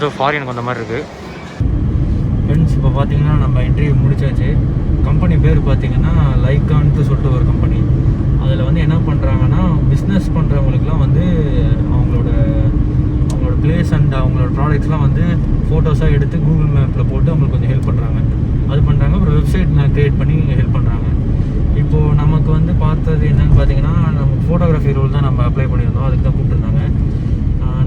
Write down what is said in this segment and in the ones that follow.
ஏதோ ஃபாரினுக்கு வந்த மாதிரி இருக்குது. ஃப்ரெண்ட்ஸ், இப்போ பார்த்தீங்கன்னா நம்ம இன்டர்வியூ முடிச்சாச்சு. கம்பெனி பேர் பார்த்தீங்கன்னா லைக்கான்ட்டு சொல்லிட்டு ஒரு கம்பெனி. அதில் வந்து என்ன பண்ணுறாங்கன்னா, பிஸ்னஸ் பண்ணுறவங்களுக்குலாம் வந்து அவங்களோட பிளேஸ் அண்ட் அவங்களோட ப்ராடக்ட்ஸ்லாம் வந்து ஃபோட்டோஸாக எடுத்து கூகுள் மேப்பில் போட்டு அவங்களுக்கு கொஞ்சம் ஹெல்ப் பண்ணுறாங்க. அது பண்ணுறாங்க. அப்புறம் வெப்சைட் நான் க்ரியேட் பண்ணி ஹெல்ப் பண்ணுறாங்க. இப்போது நமக்கு வந்து பார்த்தது என்னென்னு பார்த்தீங்கன்னா, நம்ம ஃபோட்டோகிராஃபி ரோல் தான் நம்ம அப்ளை பண்ணியிருந்தோம். அதுக்கு தான் கூப்பிட்டுருந்தாங்க.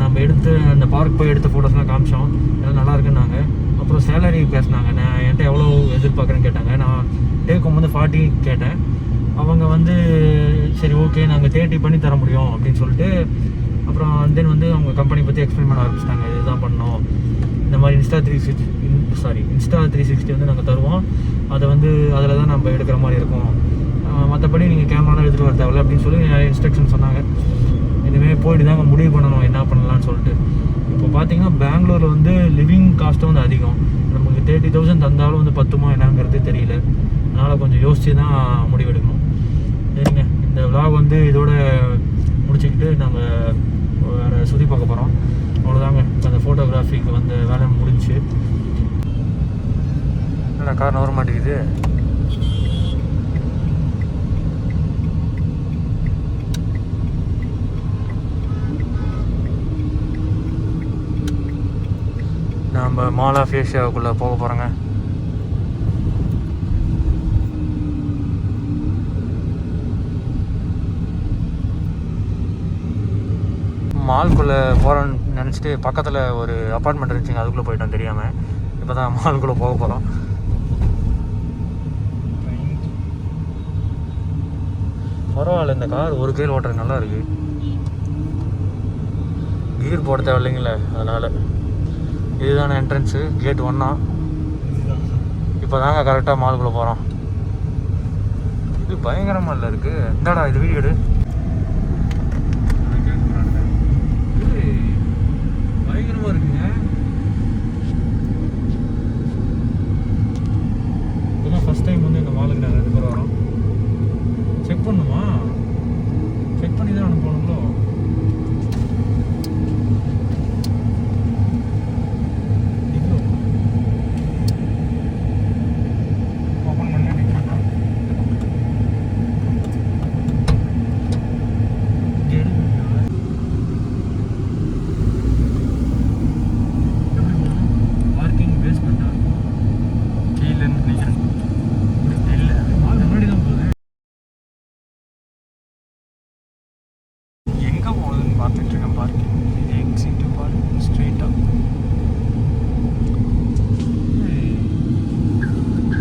நம்ம எடுத்து அந்த பார்க் போய் எடுத்த ஃபோட்டோஸ்லாம் காமிச்சோம். எல்லாம் நல்லா இருக்குன்னாங்க. அப்புறம் சேலரி பேசினாங்க. நான் என்கிட்ட எவ்வளோ எதிர்பார்க்குறேன்னு கேட்டாங்க. நான் டேக்கும் வந்து 40 கேட்டேன். அவங்க வந்து சரி ஓகே நாங்கள் 30 பண்ணி தர முடியும் அப்படின்னு சொல்லிட்டு அப்புறம் தென் வந்து அவங்க கம்பெனி பற்றி எக்ஸ்பிளைன் பண்ண ஆரம்பிச்சிட்டாங்க. இதுதான் பண்ணோம், இந்த மாதிரி இன்ஸ்டா 360 வந்து நாங்கள் தருவோம். அதை வந்து அதில் தான் நம்ம எடுக்கிற மாதிரி இருக்கும். மற்றபடி நீங்கள் கேமராலாம் எடுத்துகிட்டு வர தேவையில்ல அப்படின்னு சொல்லி நிறைய இன்ஸ்ட்ரக்ஷன் சொன்னாங்க. இதுமாரி போயிட்டு தாங்க முடிவு பண்ணணும் என்ன பண்ணலான்னு சொல்லிட்டு. இப்போ பார்த்தீங்கன்னா பெங்களூரில் வந்து லிவிங் காஸ்ட்டும் வந்து அதிகம். நமக்கு 30,000 தந்தாலும் வந்து பத்துமா என்னங்கிறது தெரியல. அதனால் கொஞ்சம் யோசித்து தான் முடிவெடுக்கணும். சரிங்க, இந்த விலாக் வந்து இதோட முடிச்சுக்கிட்டு நாங்கள் வேறு சுற்றி பார்க்க போகிறோம். அவ்வளோதாங்க. அந்த ஃபோட்டோகிராஃபிக்கு வந்து வேலை முடிஞ்சு. என்ன கார் வர மாட்டேங்குது. நம்ம மால் ஆஃப் ஏஷியாவுக்குள்ளே போக போகிறோங்க. மால்குள்ளே போகிறோன்னு நினச்சிட்டு பக்கத்தில் ஒரு அப்பார்ட்மெண்ட் இருந்துச்சுங்க, அதுக்குள்ளே போயிட்டோம் தெரியாமல். இப்போ தான் மால்குள்ளே போக போகிறோம். பரவாயில்ல, இந்த கார் ஒரு கையில் ஓட்டுறது நல்லா இருக்குது. கீர் போட தேவை இல்லைங்களே, அதனால். இதுதான என்ட்ரன்ஸு, கேட் 1. இப்போ தாங்க கரெக்டாக மால்குள்ளே போகிறோம். இது பயங்கரமாக இல்லை இருக்குது. இந்தாடா இது வீடியோ எடு. பயங்கரமாக இருக்குங்க. இப்போதான் ஃபஸ்ட் டைம் வந்து இந்த மாலுக்கு நாங்கள் 2 பேர் வரோம். செக் பண்ணுமா? செக் பண்ணி தான் அனுப்பணுங்களோ?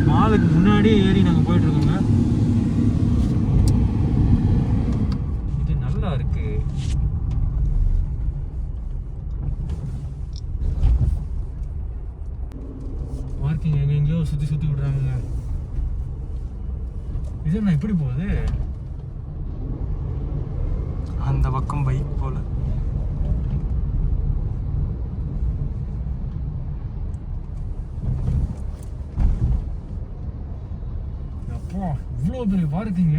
மாலுக்கு முன்னாடியே ஏறி நாங்கள் போயிட்டுருக்கோங்க. இது நல்லா இருக்கு. பார்க்கிங் எங்கெங்கேயோ சுற்றி சுற்றி விடுறாங்க. இது நான் எப்படி போகுது? அந்த பக்கம் பைக் போல. இவ்வளோ பெரிய பார்க்கிங்க,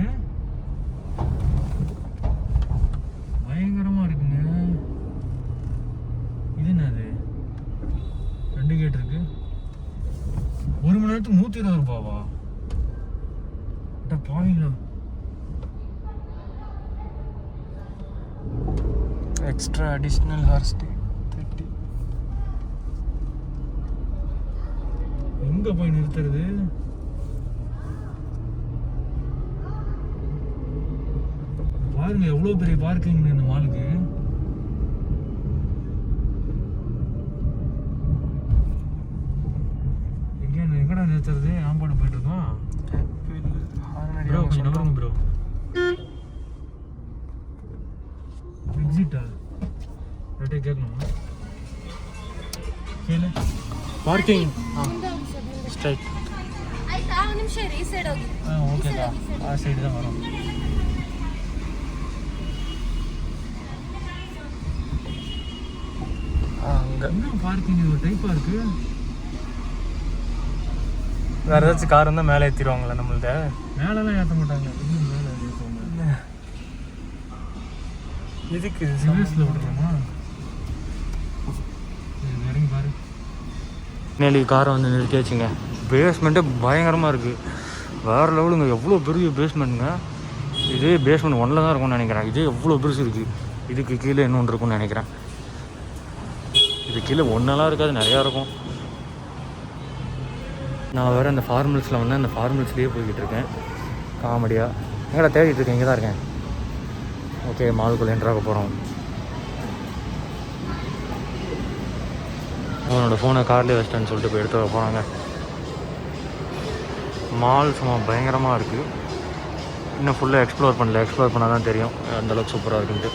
பயங்கரமா இருக்குங்க. இது என்னது? 2 கேட் இருக்கு. 1 மணி நேரத்துக்கு 120 ரூபாவா? பாவீங்களா? Extra additional hours 30. எங்க போய் நிறுத்துறது? பாருங்க எவ்வளோ பெரிய பார்க்கிங் இந்த மாலுக்கு. எங்கடா நிறுத்துறது? ஆம்பாடு போயிட்டு இருக்கோம். ப்ரோ கொஞ்சம் நம்பருங்க ப்ரோ. எக்ஸிட்டா ரைட்டே கேட்கணுமா? ಕೇಳಿ ಪಾರ್ಕಿಂಗ್ ಸ್ಟ್ರೈಟ್ ಆಯ್ತಾ ಒಂದು ನಿಮಿಷ ಈ ಸೈಡ್ ಹೋಗಿ ಓಕೆ ಆ ಸೈಡ್ தான் வரோம் அங்க என்ன பார்க்கிங் ஒரு டைப்பா இருக்கு வேற ஏதாச்சும் கார் இருந்தா மேலே ஏத்திடுவாங்களா நம்மள்ட்ட மேலலாம் ஏத்த மாட்டாங்க இன்னும் மேலே ஏத்துவாங்க இதுக்கு ரிவர்ஸ்ல விடுறோமா இது இறங்கி பாரு பின்னாடி காரை வந்து நிறுத்தி வச்சுங்க. பேஸ்மெண்ட்டே பயங்கரமாக இருக்குது, வேறு லெவலுங்க. எவ்வளோ பெரிய பேஸ்மெண்ட்டுங்க இது. பேஸ்மெண்ட் 1ல் தான் இருக்கும்னு நினைக்கிறேன். இது எவ்வளோ பெருசு இருக்குது. இதுக்கு கீழே இன்னொன்று இருக்கும்னு நினைக்கிறேன். இது கீழே ஒன்றெல்லாம் இருக்காது, நிறையா இருக்கும். நான் வேறு அந்த ஃபார்மல்ஸில் வந்து அந்த ஃபார்மல்ஸ்லேயே போய்கிட்டு இருக்கேன் காமெடியாக. எங்கடா தேடிட்டு இருக்கேன்? இங்கே தான் இருக்கேன். ஓகே, மாலுக்குள்ளே என்ட்ராக போகிறோம். அவனோட ஃபோனை கார்லேயே வச்சிட்டேன்னு சொல்லிட்டு போய் எடுத்து போனாங்க. மால் சும்மா பயங்கரமாக இருக்குது. இன்னும் ஃபுல்லாக எக்ஸ்ப்ளோர் பண்ணல. எக்ஸ்ப்ளோர் பண்ணால் தான் தெரியும் அந்தளவுக்கு சூப்பராக இருக்குன்ட்டு.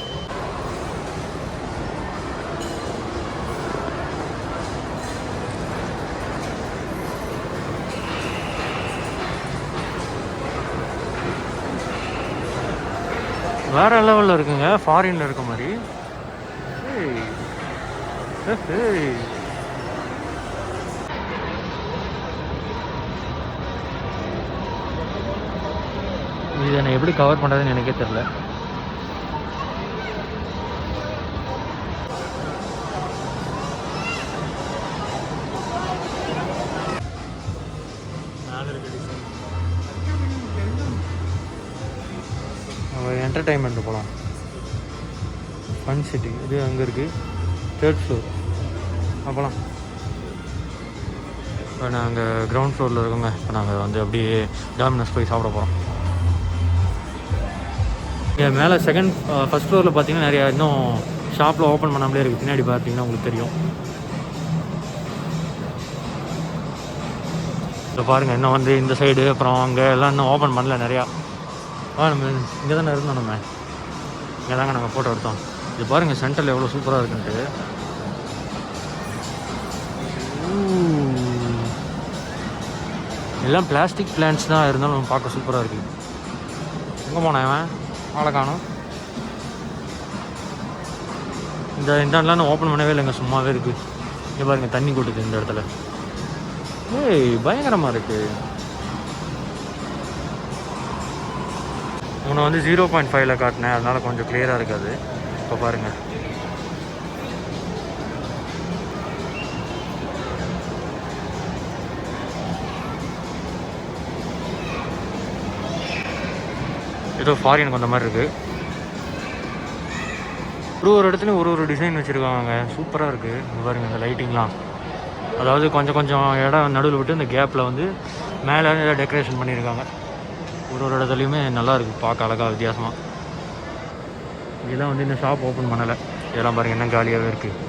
வேறு லெவலில் இருக்குங்க, ஃபாரினில் இருக்க மாதிரி. இதை நான் எப்படி கவர் பண்ணுறதுன்னு எனக்கே தெரில. என்டர்டைன்மெண்ட் போகலாம். ஃபன் சிட்டி இது அங்கே இருக்குது, 3rd ஃப்ளோர். அப்போலாம் இப்போ நாங்கள் கிரவுண்ட் ஃப்ளோரில் இருக்கோங்க. இப்போ நாங்கள் வந்து அப்படியே டாமினோஸ் போய் சாப்பிட போகிறோம். இங்கே மேலே ஃபஸ்ட் ஃப்ளோரில் பார்த்தீங்கன்னா நிறையா இன்னும் ஷாப்பில் ஓப்பன் பண்ணாமலே இருக்குது. பின்னாடி பார்த்தீங்கன்னா உங்களுக்கு தெரியும். இப்போ பாருங்கள், இன்னும் வந்து இந்த சைடு அப்புறம் அங்கே எல்லாம் இன்னும் ஓப்பன் பண்ணல நிறையா. நம்ம இங்கே தானே இருந்தோம், நம்ம இங்கே தாங்க நாங்கள் ஃபோட்டோ எடுத்தோம். இது பாருங்கள் சென்டரில் எவ்வளோ சூப்பராக இருக்குன்ட்டு. எல்லாம் பிளாஸ்டிக் பிளான்ட்ஸ் தான் இருந்தாலும் பார்க்க சூப்பராக இருக்குது. எங்கே போனேன் அவன்? ஆளை காணும். இந்த இடம்லாம் ஓப்பன் பண்ணவே இல்லைங்க, சும்மாவே இருக்குது. இங்கே பாருங்கள் தண்ணி கொட்டுது இந்த இடத்துல. பயங்கரமாக இருக்குது. உன்னை வந்து 0.5ல் காட்டினேன், அதனால் கொஞ்சம் கிளியராக இருக்காது. இப்போ பாருங்கள், ஏதோ ஃபாரினுக்கு வந்த மாதிரி இருக்குது. ஒரு இடத்துலையும் ஒரு டிசைன் வச்சுருக்காங்க, சூப்பராக இருக்குது. இங்கே பாருங்கள் இந்த லைட்டிங்லாம், அதாவது கொஞ்சம் இடம் நடுவில் விட்டு இந்த கேப்பில் வந்து மேலே ஏதாவது டெக்கரேஷன் பண்ணியிருக்காங்க. ஒரு இடத்துலையுமே நல்லா இருக்குது, பார்க்க அழகாக வித்தியாசமாக. இதெல்லாம் வந்து இன்னும் ஷாப் ஓப்பன் பண்ணலை. இதெல்லாம் பாருங்கள் என்ன காலியாகவே இருக்குது.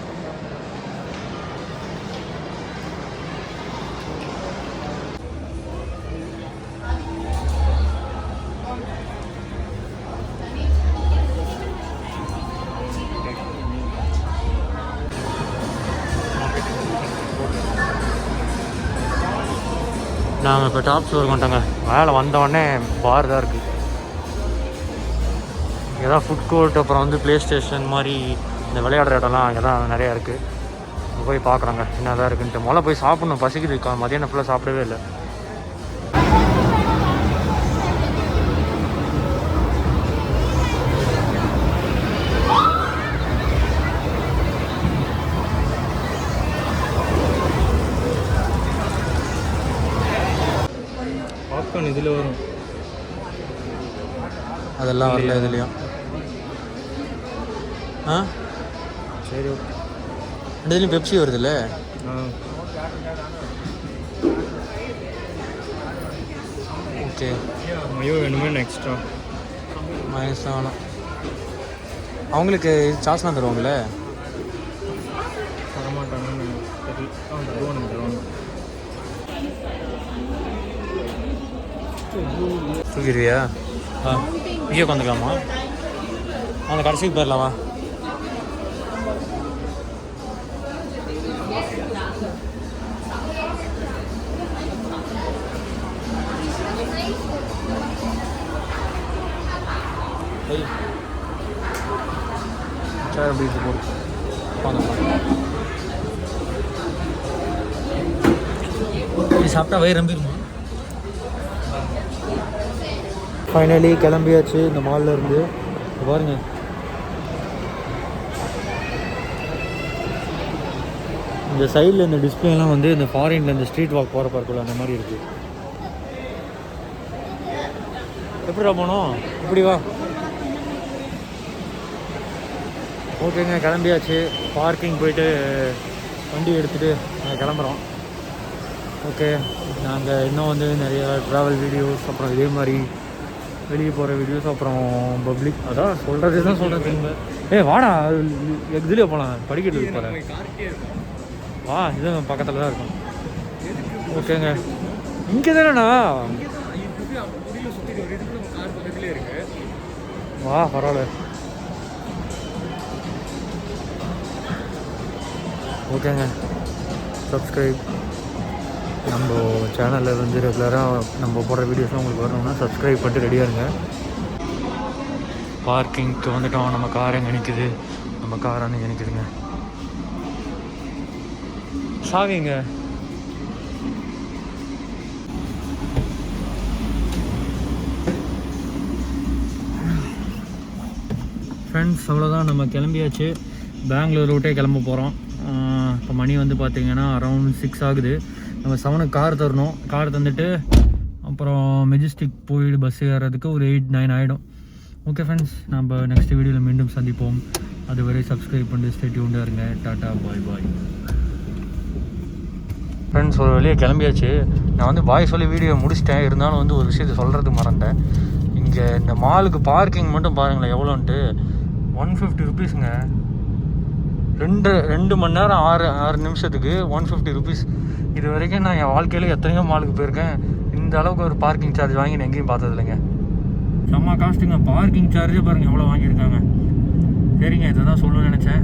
நாங்கள் இப்போ டாப் ஃப்ளோர் வந்துட்டோங்க. மேலே வந்தோடனே பார் தான் இருக்குது. இங்கே தான் ஃபுட் கோர்ட், அப்புறம் வந்து ப்ளே ஸ்டேஷன் மாதிரி இந்த விளையாடுற இடம்லாம் அங்கே தான் நிறையா இருக்குது. அங்கே போய் பார்க்குறோங்க என்ன தான் இருக்குன்ட்டு. முதல்ல போய் சாப்பிட்ணும், பசிக்குது. மதியானம் ஃபுல்லாக சாப்பிடவே இல்லை. பாப்கார்ன் இதில் வரும், அதெல்லாம் வரல இதுலேயும். ஆ சரி, ஓகே. இதுலேயும் பெப்சி வருதுல்ல. ஓகே, மயோ வேணுமே எக்ஸ்ட்ரா. மயஸ் தான் வேணும். அவங்களுக்கு சாஸ்லாம் தருவாங்களே? தரமாட்டாங்கன்னு தூக்கிடுவியா? இங்கே உட்காந்துக்கலாமா? அந்த கடைசிக்கு போயிடலாமா? சரி, அப்படி போட்டு இது சாப்பிட்டா வயிறு நம்பிடுமா? ஃபைனலி கிளம்பியாச்சு இந்த மாலில் இருந்து. பாருங்கள், இந்த சைடில் இந்த டிஸ்பிளேலாம் வந்து இந்த ஃபாரினில் இந்த ஸ்ட்ரீட் வாக் போகிற பார்க்கல அந்த மாதிரி இருக்குது. எப்படிடா போனோம்? இப்படி வா. ஓகேங்க, கிளம்பியாச்சு. பார்க்கிங் போயிட்டு வண்டி எடுத்துகிட்டு நாங்கள் கிளம்புறோம். ஓகே, நாங்கள் இன்னும் வந்து நிறையா ட்ராவல் வீடியோஸ், அப்புறம் இதே மாதிரி வெளியே போகிற வீடியோஸ், அப்புறம் பப்ளிக், அதான் சொல்கிறது தான் சொல்கிறேன். வாடா, இதுலேயே போகலாம், படிக்கட்டு போகிறேன். வா, இது பக்கத்தில் தான் இருக்கும். ஓகேங்க, இங்கே தானேண்ணா? வா, பரவாயில்ல. ஓகேங்க, சப்ஸ்கிரைப். நம்ம சேனலில் வந்து ரெகுலராக நம்ம போடுற வீடியோஸ்லாம் உங்களுக்கு வரணும்னா சப்ஸ்கிரைப் பண்ணிட்டு ரெடியாக இருங்க. பார்க்கிங்க்கு வந்துட்டோம். நம்ம கார் எங்கே நிற்குது? நம்ம கார் அங்கே நிற்குதுங்க. சாவிங்க. ஃப்ரெண்ட்ஸ், அவ்வளோதான், நம்ம கிளம்பியாச்சு. பெங்களூர் ரூட்டே கிளம்ப போகிறோம். இப்போ மணி வந்து பார்த்திங்கன்னா அரௌண்ட் 6 ஆகுது. நம்ம 7க்கு கார் தரணும். கார் தந்துட்டு அப்புறம் மெஜஸ்டிக் போயிட்டு பஸ் ஏறதுக்கு ஒரு 8-9 ஆகிடும். ஓகே ஃப்ரெண்ட்ஸ், நம்ம நெக்ஸ்ட் வீடியோவில் மீண்டும் சந்திப்போம். அதுவரை சப்ஸ்கிரைப் பண்ணிட்டு ஸ்டே டியூன்டாக இருங்க. டாட்டா, பாய் பாய். ஃப்ரெண்ட்ஸ், ஒரு வழியாக கிளம்பியாச்சு. நான் வந்து பாய் சொல்லி வீடியோ முடிச்சிட்டேன். இருந்தாலும் வந்து ஒரு விஷயத்தை சொல்கிறதுக்கு மறந்தேன். இங்கே இந்த மாலுக்கு பார்க்கிங் மட்டும் பாருங்களேன் எவ்வளோன்ட்டு. 150 ருபீஸுங்க. 2 மணி நேரம் 6 நிமிஷத்துக்கு 150 ருபீஸ். இது வரைக்கும் நான் என் வாழ்க்கையில் எத்தனையோ மாலுக்கு போயிருக்கேன். இந்த அளவுக்கு ஒரு பார்க்கிங் சார்ஜ் வாங்கி நான் எங்கேயும் பார்த்தது இல்லைங்க. செம்ம காஸ்ட்டுங்க. பார்க்கிங் சார்ஜே பாருங்கள் எவ்வளோ வாங்கியிருக்காங்க. சரிங்க, இதை தான் சொல்லணும்னு நினச்சேன்.